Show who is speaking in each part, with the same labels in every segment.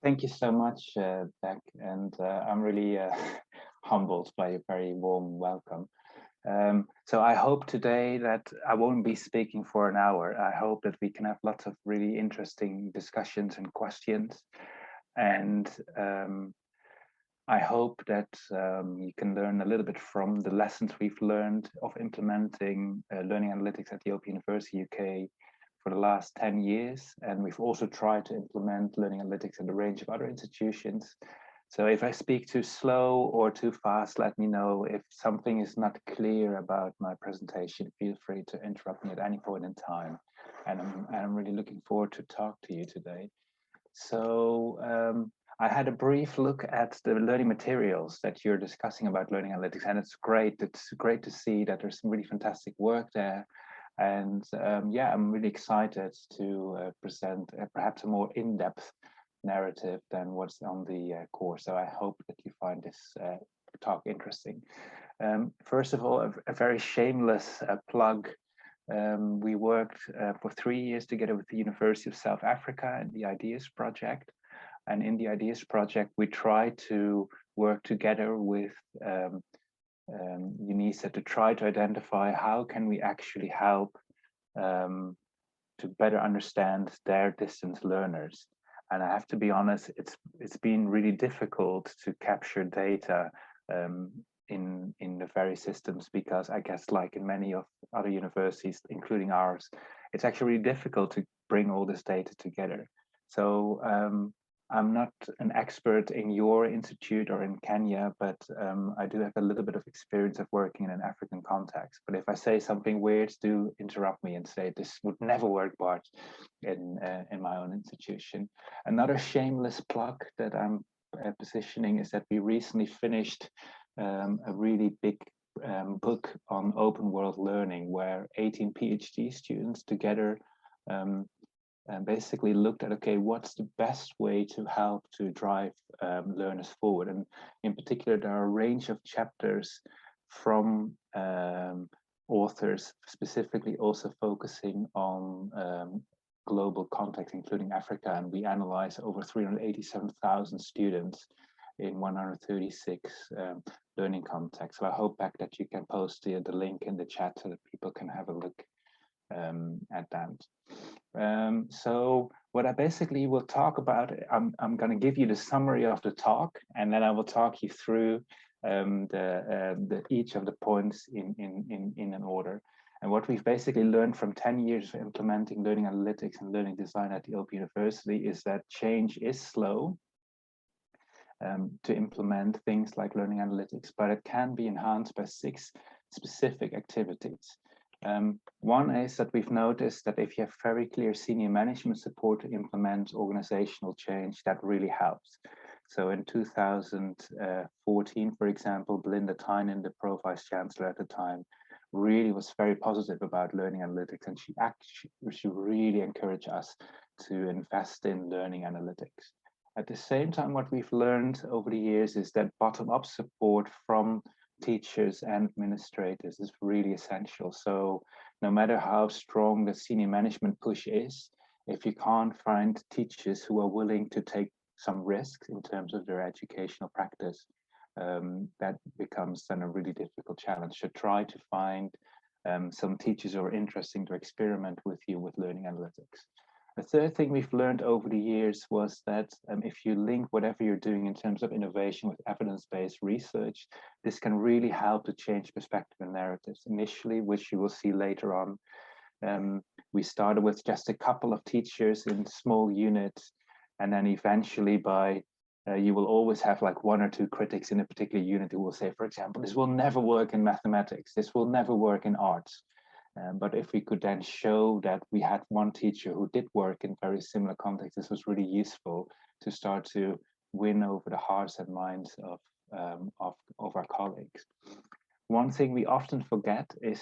Speaker 1: Thank you so much, Beck, and I'm really humbled by your very warm welcome. So I hope today that I won't be speaking for an hour. I hope that we can have lots of really interesting discussions and questions. And I hope that you can learn a little bit from the lessons we've learned of implementing learning analytics at the Open University UK for the last 10 years. And we've also tried to implement learning analytics at a range of other institutions. So if I speak too slow or too fast, let me know. If something is not clear about my presentation, feel free to interrupt me at any point in time. And I'm really looking forward to talk to you today. So I had a brief look at the learning materials that you're discussing about learning analytics, and it's great. It's great to see that there's some really fantastic work there. And yeah, I'm really excited to present perhaps a more in-depth narrative than what's on the course. So I hope that you find this talk interesting. First of all, a very shameless plug. We worked for 3 years together with the University of South Africa and the Ideas Project. And in the Ideas Project, we try to work together with UNISA to try to identify how can we actually help to better understand their distance learners. And I have to be honest, it's been really difficult to capture data in the very systems, because I guess like in many of other universities, including ours, it's actually really difficult to bring all this data together. So I'm not an expert in your institute or in Kenya, but I do have a little bit of experience of working in an African context. But if I say something weird, do interrupt me and say this would never work, Bart, in my own institution. Another shameless plug that I'm positioning is that we recently finished a really big book on open world learning, where 18 PhD students together and basically looked at, okay, what's the best way to help to drive learners forward? And in particular, there are a range of chapters from authors specifically also focusing on global context, including Africa. And we analyzed over 387,000 students in 136 learning contexts. So I hope, Beck, that you can post the link in the chat so that people can have a look at that. So what I basically will talk about, I'm going to give you the summary of the talk, and then I will talk you through each of the points in an order. And what we've basically learned from 10 years of implementing learning analytics and learning design at the Open University is that change is slow to implement things like learning analytics, but it can be enhanced by 6 specific activities. One is that we've noticed that if you have very clear senior management support to implement organizational change, that really helps. So in 2014, for example, Belinda Tynan, the Pro Vice Chancellor at the time, really was very positive about learning analytics, and she really encouraged us to invest in learning analytics. At the same time, what we've learned over the years is that bottom-up support from teachers and administrators is really essential. So no matter how strong the senior management push is, if you can't find teachers who are willing to take some risks in terms of their educational practice, that becomes then a really difficult challenge. So try to find some teachers who are interesting to experiment with you with learning analytics. The third thing we've learned over the years was that if you link whatever you're doing in terms of innovation with evidence-based research, this can really help to change perspective and narratives. Initially, which you will see later on, we started with just a couple of teachers in small units, and then eventually you will always have like 1 or 2 critics in a particular unit who will say, for example, this will never work in mathematics, this will never work in arts. But if we could then show that we had one teacher who did work in very similar contexts, this was really useful to start to win over the hearts and minds of our colleagues. One thing we often forget is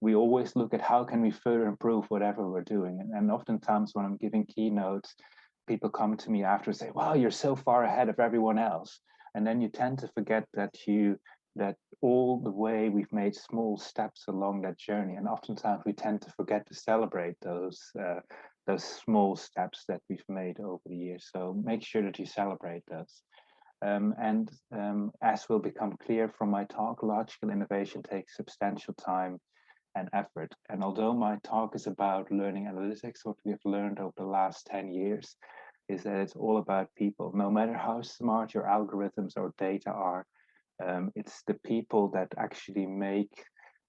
Speaker 1: we always look at how can we further improve whatever we're doing. And oftentimes when I'm giving keynotes, people come to me after and say, wow, you're so far ahead of everyone else. And then you tend to forget that all the way we've made small steps along that journey, and oftentimes we tend to forget to celebrate those those small steps that we've made over the years. So make sure that you celebrate those. As will become clear from my talk, logical innovation takes substantial time and effort. And although my talk is about learning analytics, what we have learned over the last 10 years is that it's all about people. No matter how smart your algorithms or data are, it's the people that actually make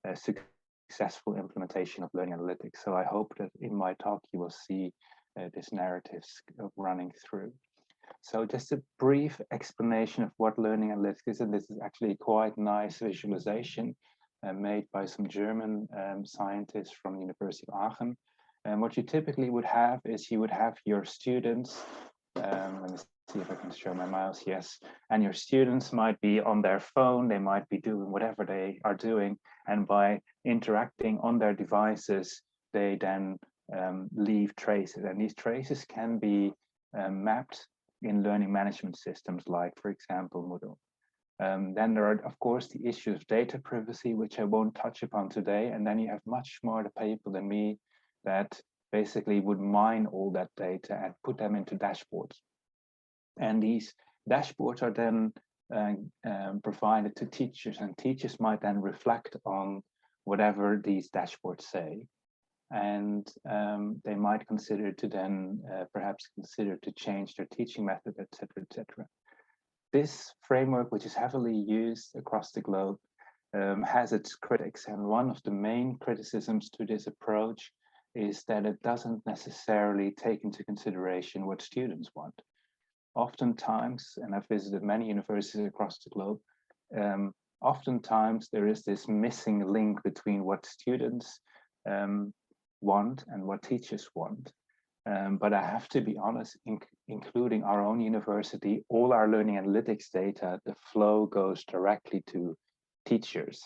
Speaker 1: a successful implementation of learning analytics. So I hope that in my talk you will see this narrative running through. So just a brief explanation of what learning analytics is, and this is actually quite nice visualization made by some German scientists from the University of Aachen. And what you typically would have is you would have your students, let me see if I can show my mouse, yes, and your students might be on their phone, they might be doing whatever they are doing, and by interacting on their devices, they then leave traces, and these traces can be mapped in learning management systems like, for example, Moodle. Then there are, of course, the issues of data privacy, which I won't touch upon today. And then you have much smarter people than me that basically would mine all that data and put them into dashboards. And these dashboards are then provided to teachers, and teachers might then reflect on whatever these dashboards say. And they might consider to then perhaps consider to change their teaching method, etc., etc. This framework, which is heavily used across the globe, has its critics. And one of the main criticisms to this approach is that it doesn't necessarily take into consideration what students want. Oftentimes, and I've visited many universities across the globe, oftentimes there is this missing link between what students want and what teachers want. But I have to be honest, including our own university, all our learning analytics data, the flow goes directly to teachers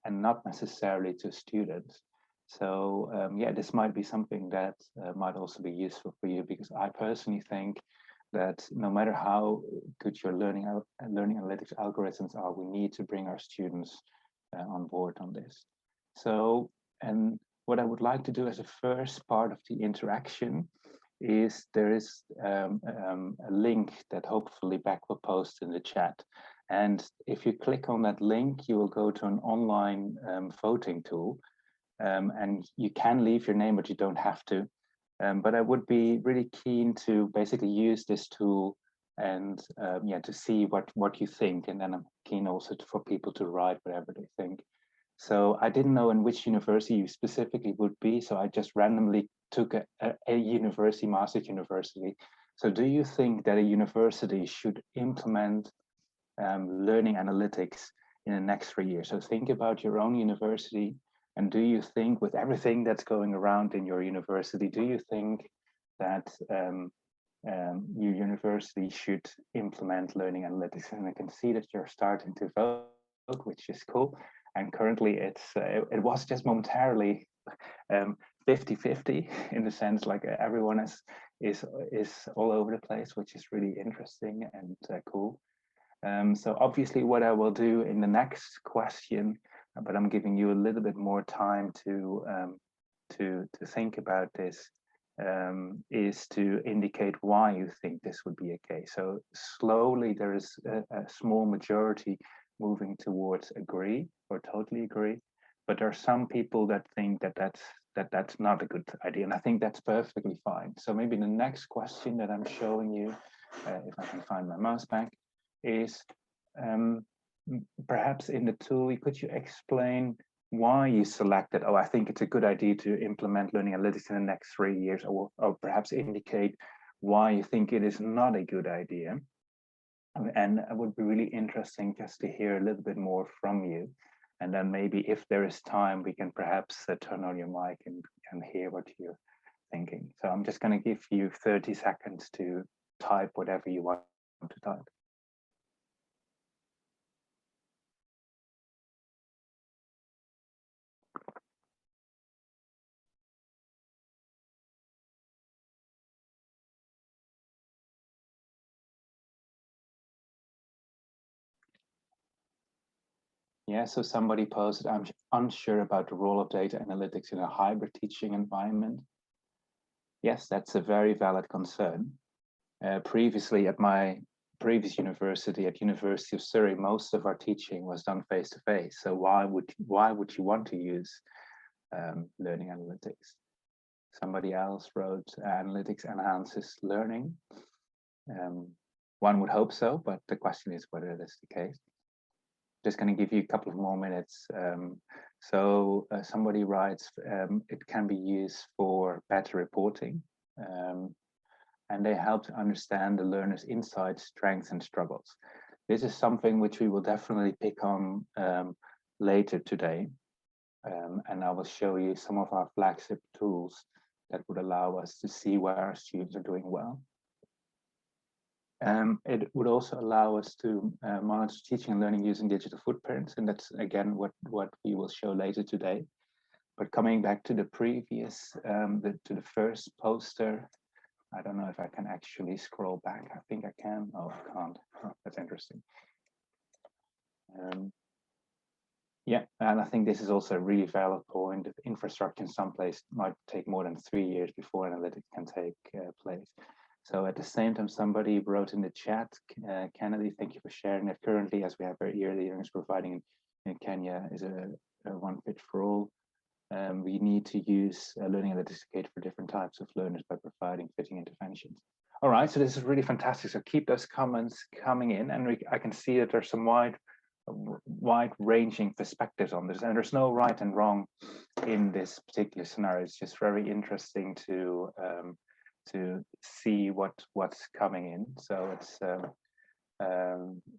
Speaker 1: and not necessarily to students. So yeah, this might be something that might also be useful for you, because I personally think that no matter how good your learning analytics algorithms are, we need to bring our students on board on this. So, and what I would like to do as a first part of the interaction is there is a link that hopefully Beck will post in the chat. And if you click on that link, you will go to an online voting tool. And you can leave your name, but you don't have to. But I would be really keen to basically use this tool and yeah, to see what you think. And then I'm keen also for people to write whatever they think. So I didn't know in which university you specifically would be, so I just randomly took a university, Maastricht University. So do you think that a university should implement learning analytics in the next 3 years? So think about your own university, and do you think, with everything that's going around in your university, do you think that your university should implement learning analytics? And I can see that you're starting to vote, which is cool. And currently it was just momentarily 50-50 in the sense like everyone is all over the place, which is really interesting and cool. So obviously what I will do in the next question, but I'm giving you a little bit more time to think about this, is to indicate why you think this would be a case. So slowly there is a small majority moving towards agree or totally agree, but there are some people that think that that's not a good idea, and I think that's perfectly fine. So maybe the next question that I'm showing you, if I can find my mouse back, is perhaps in the tool, could you explain why you selected, oh, I think it's a good idea to implement learning analytics in the next 3 years, or perhaps indicate why you think it is not a good idea. And it would be really interesting just to hear a little bit more from you. And then maybe if there is time, we can perhaps turn on your mic and hear what you're thinking. So I'm just going to give you 30 seconds to type whatever you want to type. Yeah, so somebody posted, I'm unsure about the role of data analytics in a hybrid teaching environment. yes, that's a very valid concern. Previously at my previous university, at University of Surrey, most of our teaching was done face-to-face. So why would you want to use learning analytics? Somebody else wrote analytics enhances learning. One would hope so, but the question is whether it is the case. Just going to give you a couple of more minutes. Somebody writes, it can be used for better reporting, and they help to understand the learner's insights, strengths, and struggles. This is something which we will definitely pick on later today. And I will show you some of our flagship tools that would allow us to see where our students are doing well. It would also allow us to monitor teaching and learning using digital footprints, and that's again what we will show later today. But coming back to the previous, to the first poster, I don't know if I can actually scroll back. I think I can. Oh, I can't. Oh, that's interesting. Yeah, and I think this is also a really valid point. Infrastructure in some place might take more than 3 years before analytics can take place. So at the same time, somebody wrote in the chat, Kennedy, thank you for sharing that. Currently, as we have very early learners providing in Kenya is a one fit for all. We need to use learning analytics to cater for different types of learners by providing fitting interventions. All right, so this is really fantastic. So keep those comments coming in, and I can see that there's some wide-ranging perspectives on this, and there's no right and wrong in this particular scenario. It's just very interesting to see what's coming in. So it's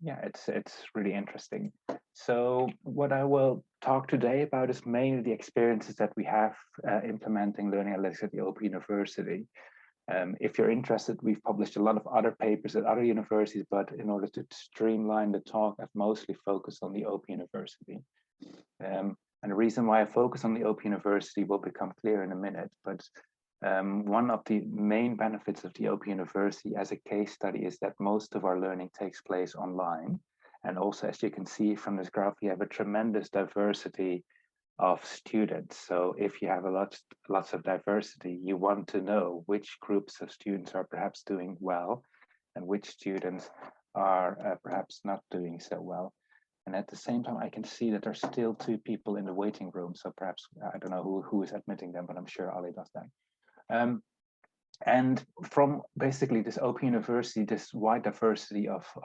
Speaker 1: yeah, it's really interesting. So what I will talk today about is mainly the experiences that we have implementing learning analytics at the Open University. If you're interested, we've published a lot of other papers at other universities, but in order to streamline the talk, I've mostly focused on the Open University. And the reason why I focus on the Open University will become clear in a minute, but one of the main benefits of the Open University as a case study is that most of our learning takes place online. And also, as you can see from this graph, we have a tremendous diversity of students. So if you have lots of diversity, you want to know which groups of students are perhaps doing well and which students are perhaps not doing so well. And at the same time, I can see that there's still 2 people in the waiting room. So perhaps, I don't know who is admitting them, but I'm sure Ali does that. And from basically this Open University, this wide diversity of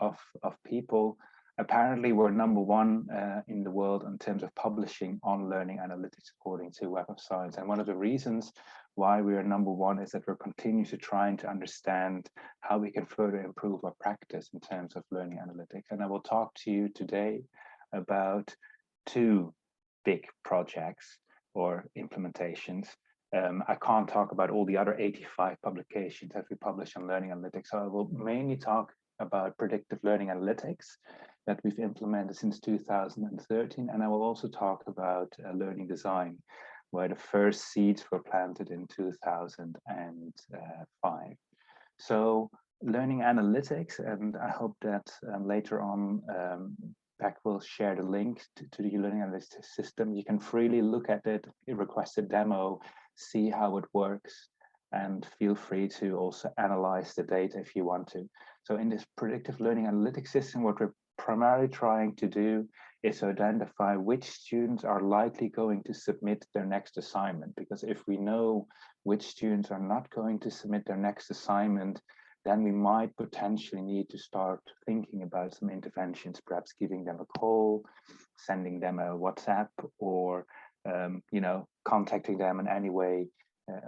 Speaker 1: people, apparently we're #1 in the world in terms of publishing on learning analytics according to Web of Science. And one of the reasons why we are #1 is that we're continuously trying to understand how we can further improve our practice in terms of learning analytics. And I will talk to you today about 2 big projects or implementations. I can't talk about all the other 85 publications that we publish on learning analytics. So I will mainly talk about predictive learning analytics that we've implemented since 2013. And I will also talk about learning design, where the first seeds were planted in 2005. So learning analytics, and I hope that later on, Beck will share the link to the learning analytics system. You can freely look at it, request a demo, see how it works, and feel free to also analyze the data if you want to. So in this predictive learning analytics system, what we're primarily trying to do is to identify which students are likely going to submit their next assignment. Because if we know which students are not going to submit their next assignment, then we might potentially need to start thinking about some interventions, perhaps giving them a call, sending them a WhatsApp, or contacting them in any way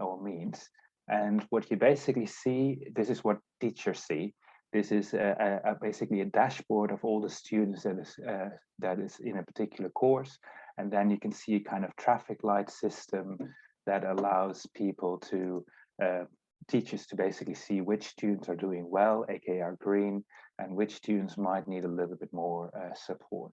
Speaker 1: or means. And what you basically see, this is what teachers see. This is basically a dashboard of all the students that is in a particular course. And then you can see a kind of traffic light system that allows people to, teachers to basically see which students are doing well, aka are green, and which students might need a little bit more support.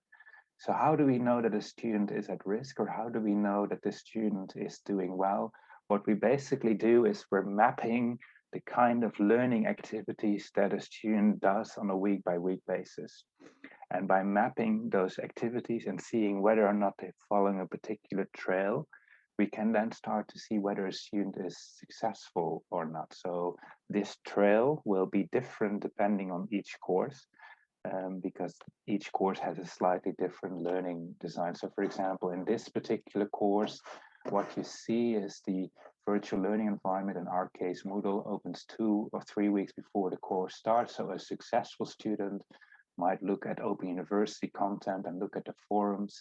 Speaker 1: So how do we know that a student is at risk, or how do we know that the student is doing well? What we basically do is we're mapping the kind of learning activities that a student does on a week-by-week basis. And by mapping those activities and seeing whether or not they're following a particular trail, we can then start to see whether a student is successful or not. So this trail will be different depending on each course, because each course has a slightly different learning design. So for example, in this particular course, what you see is the virtual learning environment, in our case, Moodle, opens 2 or 3 weeks before the course starts. So a successful student might look at Open University content and look at the forums,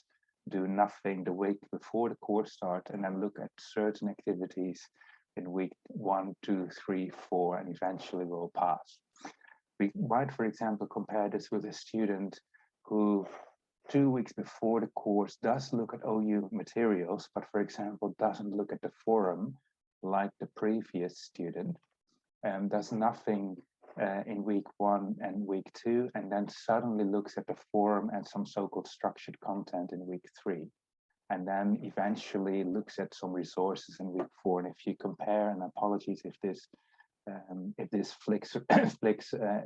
Speaker 1: do nothing the week before the course starts, and then look at certain activities in week 1, 2, 3, 4, and eventually will pass. We might, for example, compare this with a student who 2 weeks before the course does look at OU materials, but for example, doesn't look at the forum like the previous student, and does nothing in week 1 and week 2, and then suddenly looks at the forum and some so-called structured content in week 3, and then eventually looks at some resources in week 4. And if you compare, and apologies if this flicks,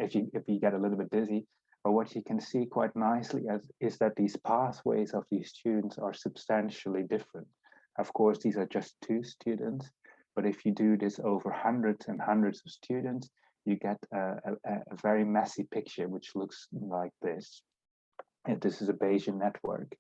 Speaker 1: if you get a little bit dizzy, but what you can see quite nicely is that these pathways of these students are substantially different. Of course, these are just 2 students, but if you do this over hundreds and hundreds of students, you get a very messy picture, which looks like this. And this is a Bayesian network.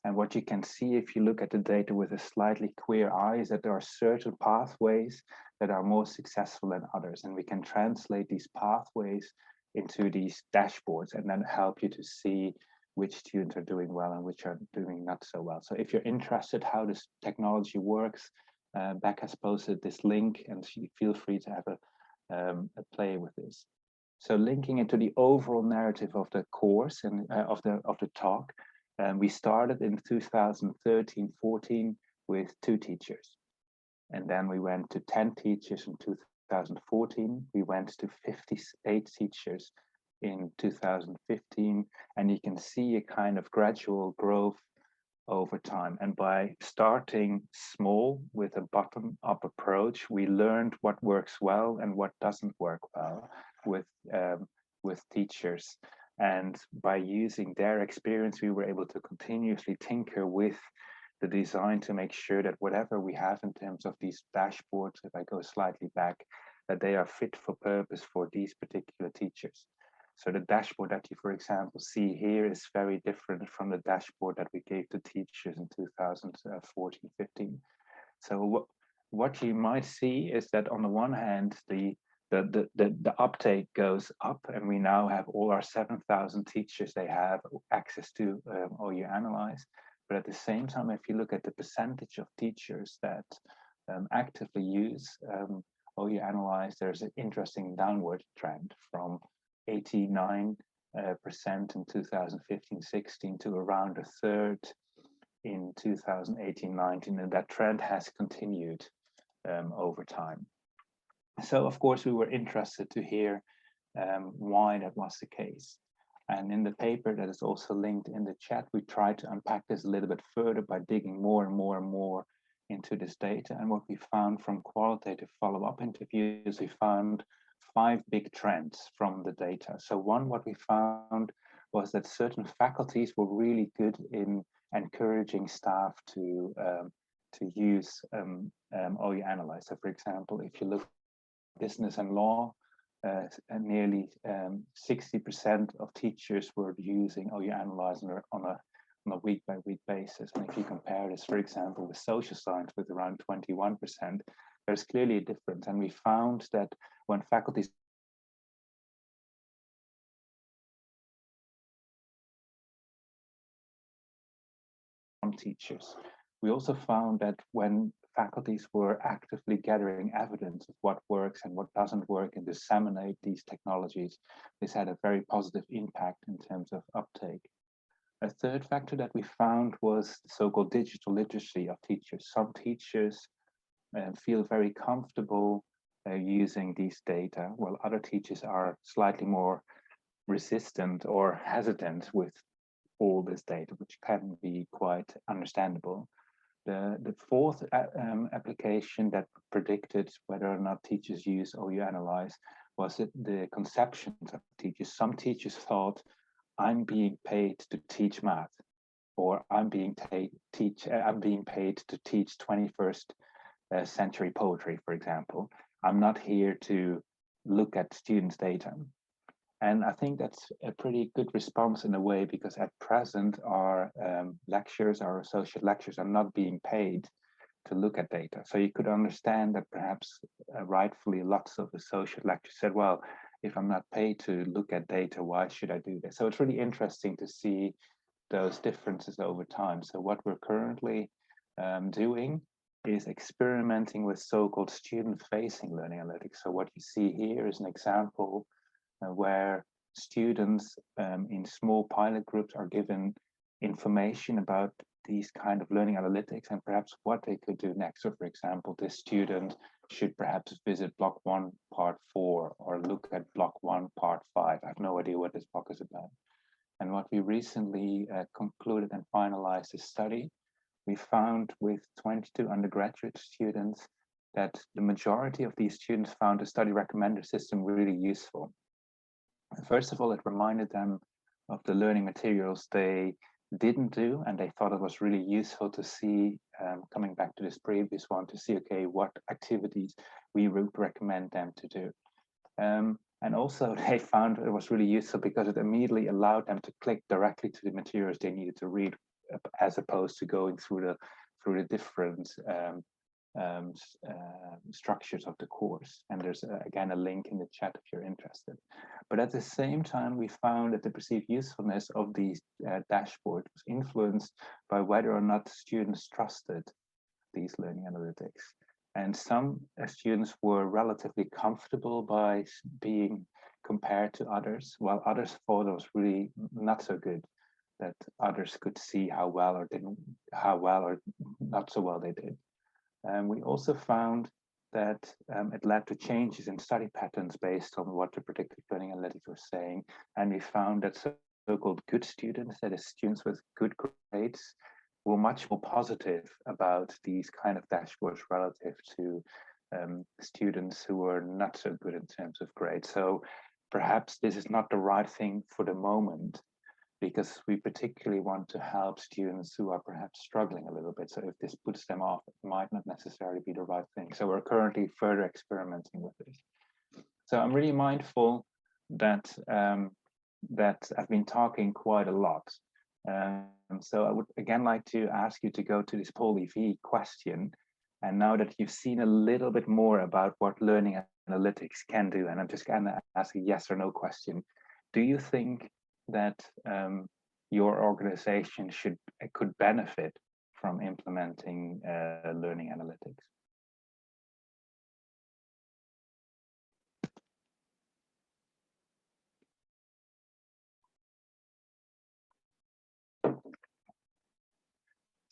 Speaker 1: And what you can see if you look at the data with a slightly queer eye is that there are certain pathways that are more successful than others. And we can translate these pathways into these dashboards and then help you to see which students are doing well and which are doing not so well. So if you're interested how this technology works, Beck has posted this link, and feel free to have a play with this. So linking into the overall narrative of the course and of the talk, we started in 2013-14 with 2 teachers, and then we went to 10 teachers in 2014. We went to 58 teachers in 2015, and you can see a kind of gradual growth over time. And by starting small with a bottom-up approach, we learned what works well and what doesn't work well with teachers. And by using their experience, we were able to continuously tinker with the design to make sure that whatever we have in terms of these dashboards, if I go slightly back, that they are fit for purpose for these particular teachers. So the dashboard that you, for example, see here is very different from the dashboard that we gave to teachers in 2014-15. So what you might see is that on the one hand, the uptake goes up, and we now have all our 7,000 teachers, they have access to OU Analyze. But at the same time, if you look at the percentage of teachers that actively use OU Analyze, there's an interesting downward trend from 89% in 2015-16 to around a third in 2018-19, and that trend has continued over time. So of course we were interested to hear why that was the case. And in the paper that is also linked in the chat, we tried to unpack this a little bit further by digging more and more and more into this data. And what we found from qualitative follow-up interviews, we found 5 big trends from the data. So one, what we found was that certain faculties were really good in encouraging staff to use OU Analyze. So for example, if you look at business and law, and nearly 60% of teachers were using OU Analyze on a week-by-week basis. And if you compare this, for example, with social science with around 21%, there's clearly a difference. And we found that when faculties from teachers, we also found that when faculties were actively gathering evidence of what works and what doesn't work and disseminate these technologies, this had a very positive impact in terms of uptake. A third factor that we found was the so-called digital literacy of teachers. Some teachers feel very comfortable using these data, while other teachers are slightly more resistant or hesitant with all this data, which can be quite understandable. The fourth application that predicted whether or not teachers use OU Analyze was the conceptions of teachers. Some teachers thought, I'm being paid to teach math, or I'm being paid to teach 21st century poetry, for example. I'm not here to look at students' data. And I think that's a pretty good response in a way, because at present our lectures, our associate lectures, are not being paid to look at data. So you could understand that perhaps rightfully lots of associate lectures said, well, if I'm not paid to look at data, why should I do this? So it's really interesting to see those differences over time. So what we're currently doing is experimenting with so-called student-facing learning analytics. So what you see here is an example where students in small pilot groups are given information about these kind of learning analytics and perhaps what they could do next. So for example, this student should perhaps visit block 1 part 4 or look at block 1 part 5. I have no idea what this block is about. And what we recently concluded and finalized this study, we found with 22 undergraduate students that the majority of these students found the study recommender system really useful. First of all, it reminded them of the learning materials they didn't do, and they thought it was really useful to see, coming back to this previous one, to see, okay, what activities we would recommend them to do. And also they found it was really useful because it immediately allowed them to click directly to the materials they needed to read, as opposed to going through the different structures of the course. And there's again a link in the chat if you're interested. But at the same time, we found that the perceived usefulness of these dashboards was influenced by whether or not students trusted these learning analytics. And some students were relatively comfortable by being compared to others, while others thought it was really not so good that others could see how well or not so well they did. And we also found that it led to changes in study patterns based on what the predictive learning analytics were saying. And we found that so-called good students, that is students with good grades, were much more positive about these kind of dashboards relative to students who were not so good in terms of grades. So perhaps this is not the right thing for the moment, because we particularly want to help students who are perhaps struggling a little bit. So if this puts them off, it might not necessarily be the right thing. So we're currently further experimenting with this. So I'm really mindful that that I've been talking quite a lot. So I would again like to ask you to go to this Paul EV question. And now that you've seen a little bit more about what learning analytics can do, and I'm just gonna ask a yes or no question. Do you think that your organization could benefit from implementing learning analytics?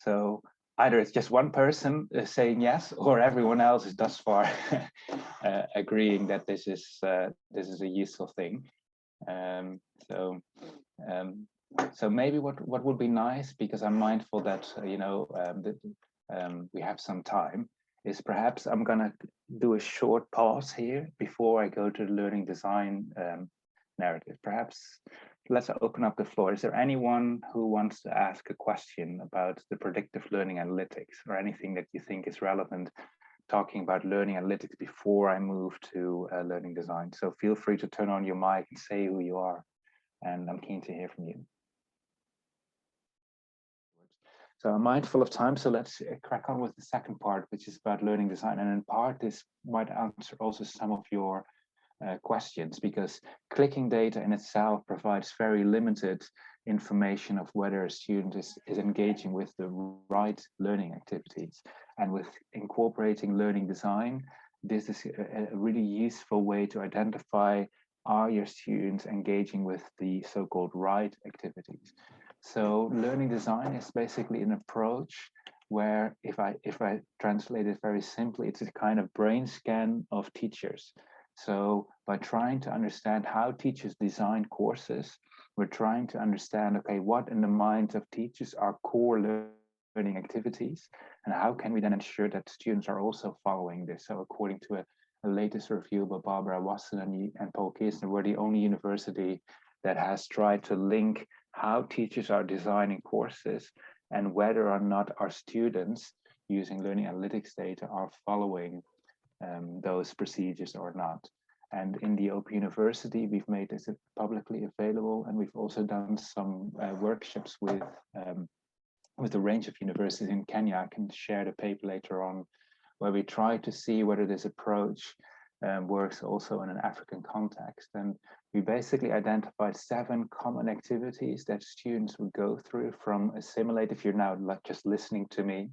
Speaker 1: So either it's just one person saying yes, or everyone else is thus far agreeing that this is a useful thing. So maybe what would be nice, because I'm mindful that we have some time, is perhaps I'm gonna do a short pause here before I go to the learning design narrative. Perhaps let's open up the floor. Is there anyone who wants to ask a question about the predictive learning analytics, or anything that you think is relevant talking about learning analytics before I move to learning design? So feel free to turn on your mic and say who you are, and I'm keen to hear from you. So I'm mindful of time, so let's crack on with the second part, which is about learning design. And in part, this might answer also some of your questions, because clicking data in itself provides very limited information of whether a student is engaging with the right learning activities. And with incorporating learning design, this is a really useful way to identify, are your students engaging with the so-called right activities? So learning design is basically an approach where, if I translate it very simply, it's a kind of brain scan of teachers. So by trying to understand how teachers design courses, we're trying to understand, okay, what in the minds of teachers are core learning activities, and how can we then ensure that students are also following this? So according to a latest review by Barbara Wasson and Paul Kirsten, we're the only university that has tried to link how teachers are designing courses and whether or not our students using learning analytics data are following those procedures or not. And in the Open University, we've made this publicly available, and we've also done some workshops with a range of universities in Kenya. I can share the paper later on, where we try to see whether this approach works also in an African context. And we basically identified 7 common activities that students would go through, from assimilate, if you're now like just listening to me,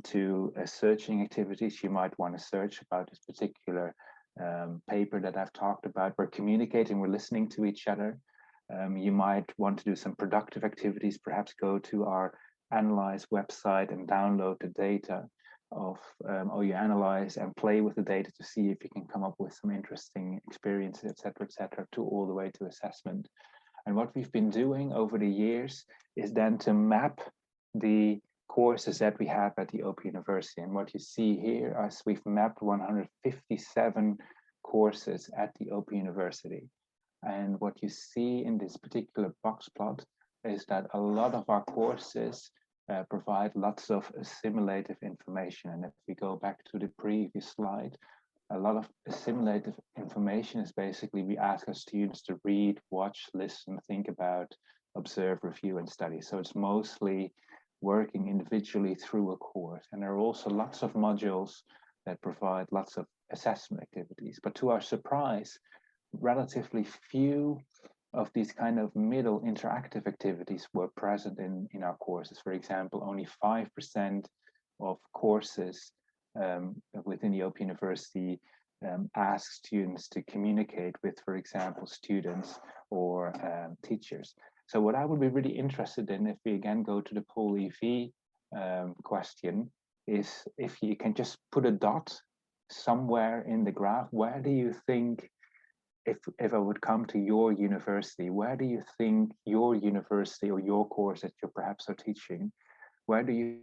Speaker 1: to searching activities. You might want to search about this particular paper that I've talked about. We're communicating, we're listening to each other. You might want to do some productive activities, perhaps go to our Analyze website and download the data of, or you analyze and play with the data to see if you can come up with some interesting experiences, et cetera, to all the way to assessment. And what we've been doing over the years is then to map the courses that we have at the Open University. And what you see here is we've mapped 157 courses at the Open University. And what you see in this particular box plot is that a lot of our courses provide lots of assimilative information. And if we go back to the previous slide, a lot of assimilative information is basically we ask our students to read, watch, listen, think about, observe, review, and study. So it's mostly working individually through a course. And there are also lots of modules that provide lots of assessment activities. But to our surprise, relatively few of these kind of middle interactive activities were present in our courses. For example, only 5% of courses within the Open University ask students to communicate with, for example, students or teachers. So what I would be really interested in, if we again go to the poll EV question, is if you can just put a dot somewhere in the graph, where do you think, if I would come to your university, where do you think your university or your course that you perhaps are teaching, where do you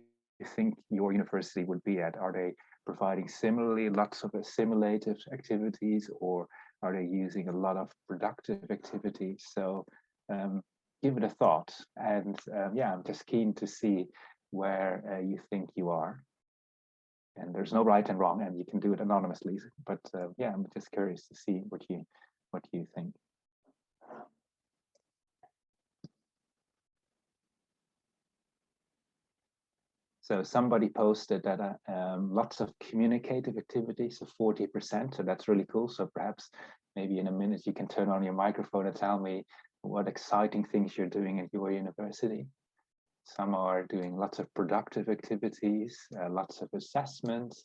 Speaker 1: think your university would be at? Are they providing similarly lots of assimilative activities, or are they using a lot of productive activities? So give it a thought. And yeah, I'm just keen to see where you think you are. And there's no right and wrong, and you can do it anonymously. But yeah, I'm just curious to see what you think. So somebody posted that lots of communicative activities, so 40%, so that's really cool. So perhaps maybe in a minute you can turn on your microphone and tell me what exciting things you're doing at your university. Some are doing lots of productive activities, lots of assessments,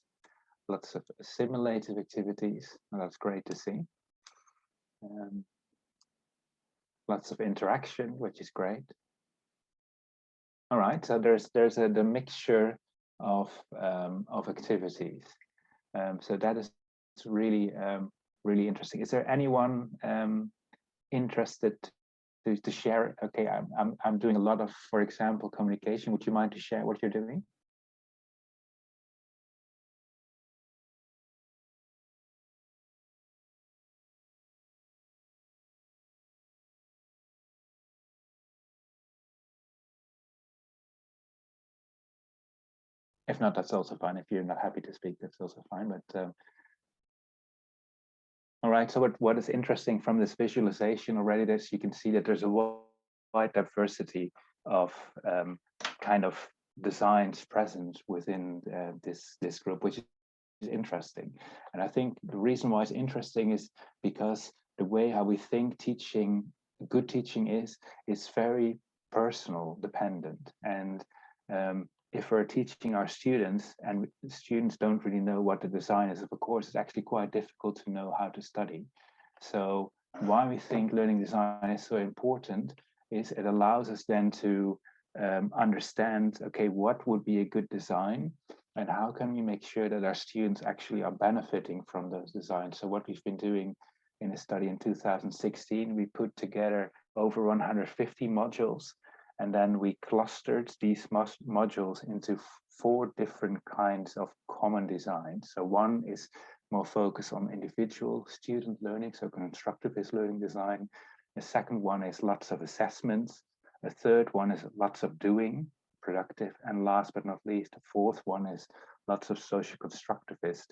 Speaker 1: lots of assimilative activities, and that's great to see. Lots of interaction, which is great. All right, so there's the mixture of activities. So that is really really interesting. Is there anyone interested to share? Okay, I'm doing a lot of, for example, communication. Would you mind to share what you're doing? If not, that's also fine. If you're not happy to speak, that's also fine. But all right, so what is interesting from this visualization already is you can see that there's a wide diversity of kind of designs present within this group, which is interesting. And I think the reason why it's interesting is because the way how we think good teaching is very personal dependent. And if we're teaching our students and students don't really know what the design is of a course, it's actually quite difficult to know how to study. So why we think learning design is so important is it allows us then to understand, okay, what would be a good design and how can we make sure that our students actually are benefiting from those designs. So what we've been doing in a study in 2016, we put together over 150 modules. And then we clustered these modules into 4 different kinds of common designs. So one is more focused on individual student learning, so constructivist learning design. The second one is lots of assessments. The third one is lots of doing, productive. And last but not least, the fourth one is lots of social constructivist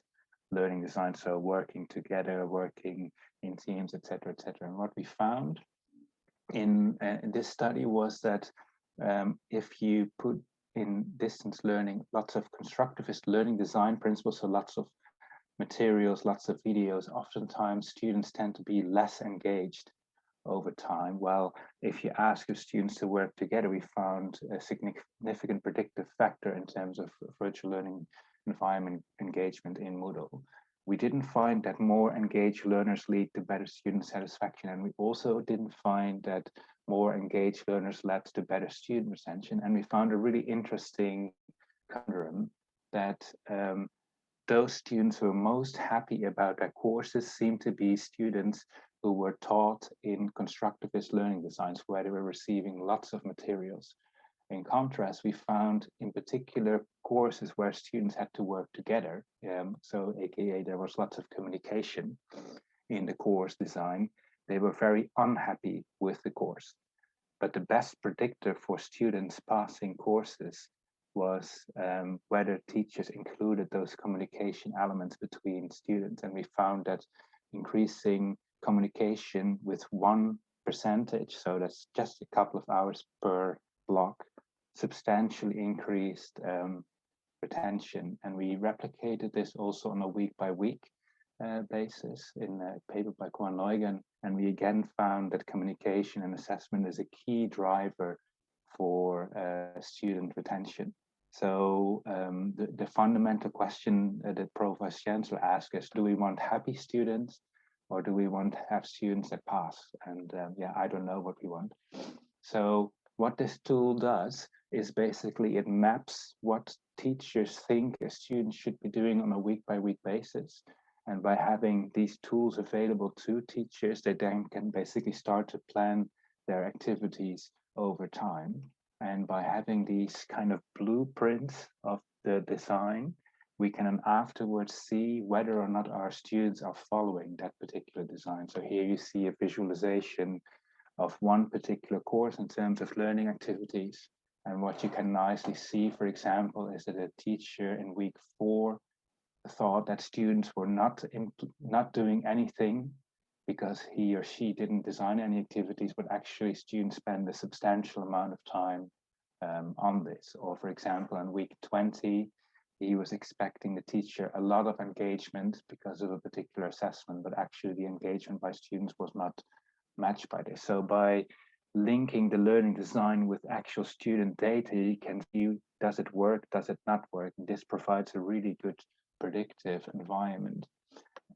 Speaker 1: learning design. So working together, working in teams, etc., etc. And what we found in this study was that if you put in distance learning lots of constructivist learning design principles, so lots of materials, lots of videos, oftentimes students tend to be less engaged over time. Well, if you ask your students to work together, we found a significant predictive factor in terms of virtual learning environment engagement in Moodle. We didn't find that more engaged learners lead to better student satisfaction, and we also didn't find that more engaged learners led to better student retention. And we found a really interesting conundrum that those students who were most happy about their courses seemed to be students who were taught in constructivist learning designs, where they were receiving lots of materials. In contrast, we found in particular courses where students had to work together. So AKA there was lots of communication in the course design. They were very unhappy with the course. But the best predictor for students passing courses was whether teachers included those communication elements between students. And we found that increasing communication with 1%, so that's just a couple of hours per block, substantially increased retention. And we replicated this also on a week-by-week basis in a paper by Kwan Neugen. And we again found that communication and assessment is a key driver for student retention. So the fundamental question that Pro Vice Chancellor asked is, do we want happy students or do we want to have students that pass? And yeah, I don't know what we want. So what this tool does is basically it maps what teachers think a student should be doing on a week-by-week basis. And by having these tools available to teachers, they then can basically start to plan their activities over time. And by having these kind of blueprints of the design, we can afterwards see whether or not our students are following that particular design. So here you see a visualization of one particular course in terms of learning activities. And what you can nicely see, for example, is that a teacher in week 4 thought that students were not doing anything because he or she didn't design any activities, but actually students spend a substantial amount of time on this. Or for example, in week 20, he was expecting the teacher a lot of engagement because of a particular assessment, but actually the engagement by students was not matched by this. So by linking the learning design with actual student data, you can see, does it work, does it not work? And this provides a really good predictive environment.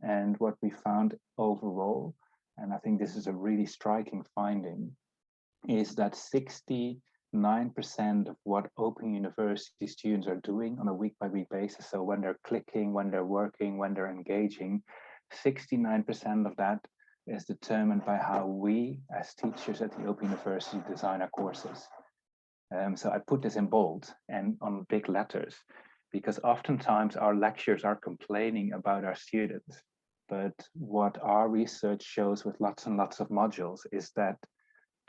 Speaker 1: And what we found overall, and I think this is a really striking finding, is that 69% of what Open University students are doing on a week-by-week basis, so when they're clicking, when they're working, when they're engaging, 69% of that is determined by how we as teachers at the Open University design our courses. So I put this in bold and on big letters, because oftentimes our lecturers are complaining about our students. But what our research shows with lots and lots of modules is that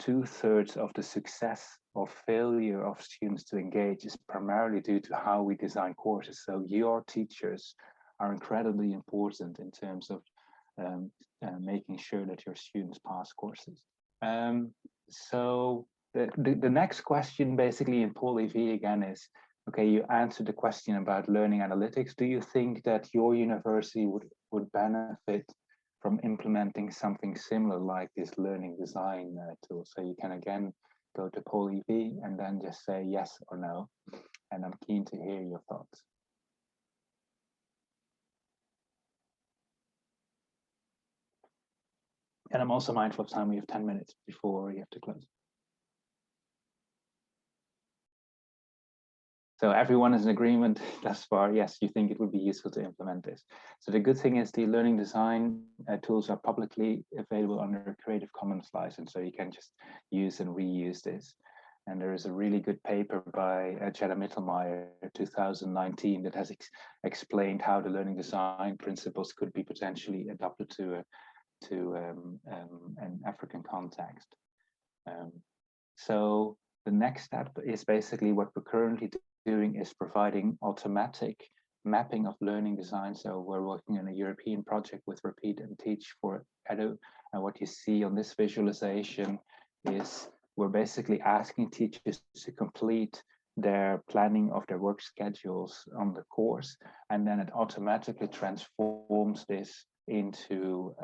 Speaker 1: 2/3 of the success or failure of students to engage is primarily due to how we design courses. So your teachers are incredibly important in terms of making sure that your students pass courses. So the next question basically in Paul EV again is, okay, you answered the question about learning analytics. Do you think that your university would benefit from implementing something similar like this learning design tool? So you can again go to Paul EV and then just say yes or no. And I'm keen to hear your thoughts. And I'm also mindful of time. We have 10 minutes before you have to close. So everyone is in agreement thus far. Yes, you think it would be useful to implement this. So the good thing is the learning design tools are publicly available under a Creative Commons license, so you can just use and reuse this. And there is a really good paper by Jetta Mittelmeier, 2019, that has explained how the learning design principles could be potentially adopted to an African context. So the next step is basically what we're currently doing is providing automatic mapping of learning design. So we're working on a European project with Repeat and Teach for Edu. And what you see on this visualization is we're basically asking teachers to complete their planning of their work schedules on the course, and then it automatically transforms this into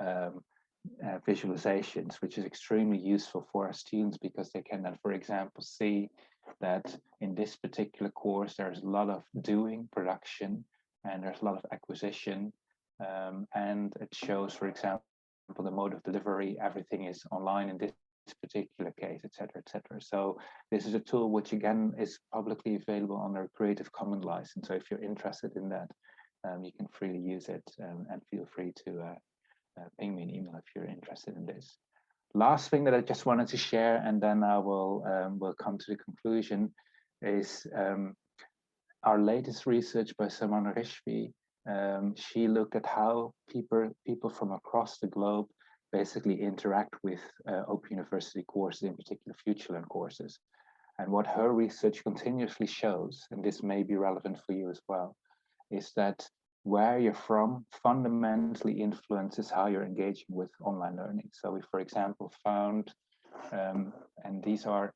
Speaker 1: visualizations, which is extremely useful for our students because they can then, for example, see that in this particular course, there's a lot of doing, production, and there's a lot of acquisition. And it shows, for example, the mode of delivery, everything is online in this particular case, etc., etc. So this is a tool which again is publicly available under Creative Commons license. So if you're interested in that, you can freely use it, and feel free to ping me an email if you're interested in this. Last thing that I just wanted to share, and then I will come to the conclusion, is our latest research by Samana Rishvi. She looked at how people from across the globe basically interact with Open University courses, in particular FutureLearn courses. And what her research continuously shows, and this may be relevant for you as well, is that where you're from fundamentally influences how you're engaging with online learning. So we, for example, found, and these are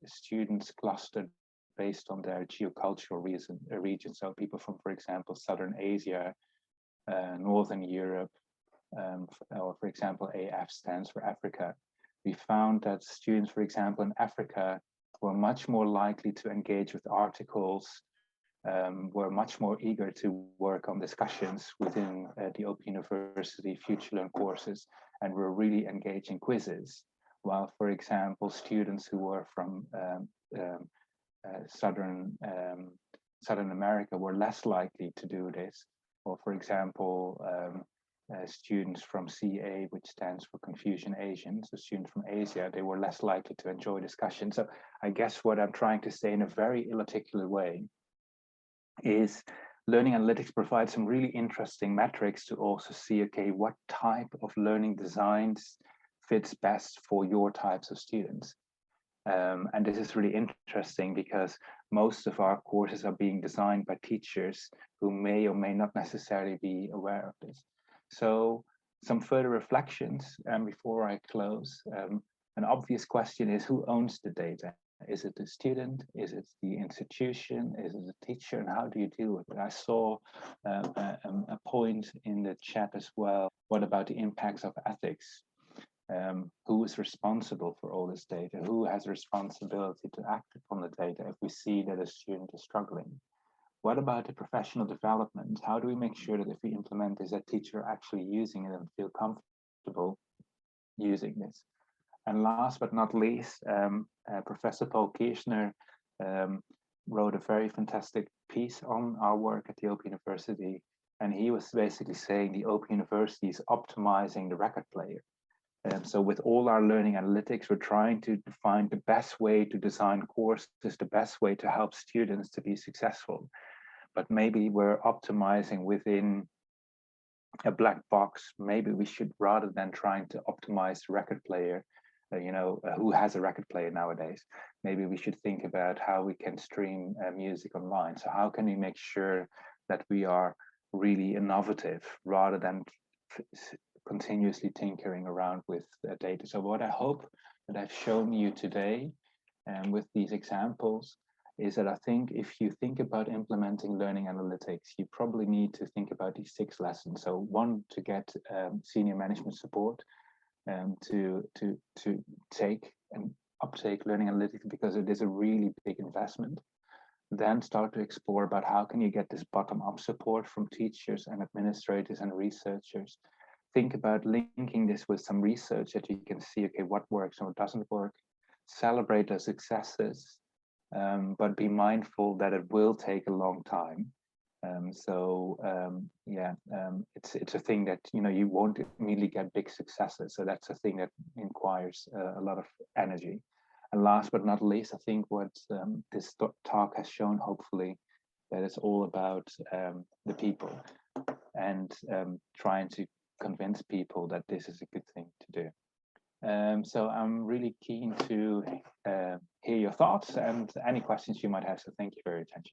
Speaker 1: students clustered based on their geocultural region. So people from, for example, Southern Asia, Northern Europe, or for example, AF stands for Africa. We found that students, for example, in Africa were much more likely to engage with articles, were much more eager to work on discussions within the Open University FutureLearn courses, and were really engaged in quizzes. While, for example, students who were from Southern America were less likely to do this. Or, for example, students from CA, which stands for Confucian Asian, so students from Asia, they were less likely to enjoy discussion. So I guess what I'm trying to say in a very inarticulate way is learning analytics provides some really interesting metrics to also see, okay, what type of learning designs fits best for your types of students. And this is really interesting because most of our courses are being designed by teachers who may or may not necessarily be aware of this. So some further reflections before I close. An obvious question is, who owns the data? Is it the student? Is it the institution? Is it the teacher? And how do you deal with it? I saw a point in the chat as well. What about the impacts of ethics? Who is responsible for all this data? Who has responsibility to act upon the data if we see that a student is struggling? What about the professional development? How do we make sure that if we implement this, that teacher are actually using it and feel comfortable using this? And last but not least, Professor Paul Kirchner wrote a very fantastic piece on our work at the Open University. And he was basically saying the Open University is optimizing the record player. So with all our learning analytics, we're trying to find the best way to design courses, the best way to help students to be successful. But maybe we're optimizing within a black box. Maybe we should, rather than trying to optimize the record player, who has a record player nowadays, maybe we should think about how we can stream music online. So how can we make sure that we are really innovative rather than continuously tinkering around with data? So what I hope that I've shown you today with these examples is that I think if you think about implementing learning analytics, you probably need to think about these 6 lessons. So 1, to get senior management support, to take and uptake learning analytics, because it is a really big investment. Then start to explore about how can you get this bottom-up support from teachers and administrators and researchers. Think about linking this with some research that you can see, okay, what works and what doesn't work. Celebrate the successes, but be mindful that it will take a long time. It's a thing that, you won't immediately get big successes. So that's a thing that requires a lot of energy. And last but not least, I think what this talk has shown, hopefully, that it's all about the people and trying to convince people that this is a good thing to do. So I'm really keen to hear your thoughts and any questions you might have. So thank you for your attention.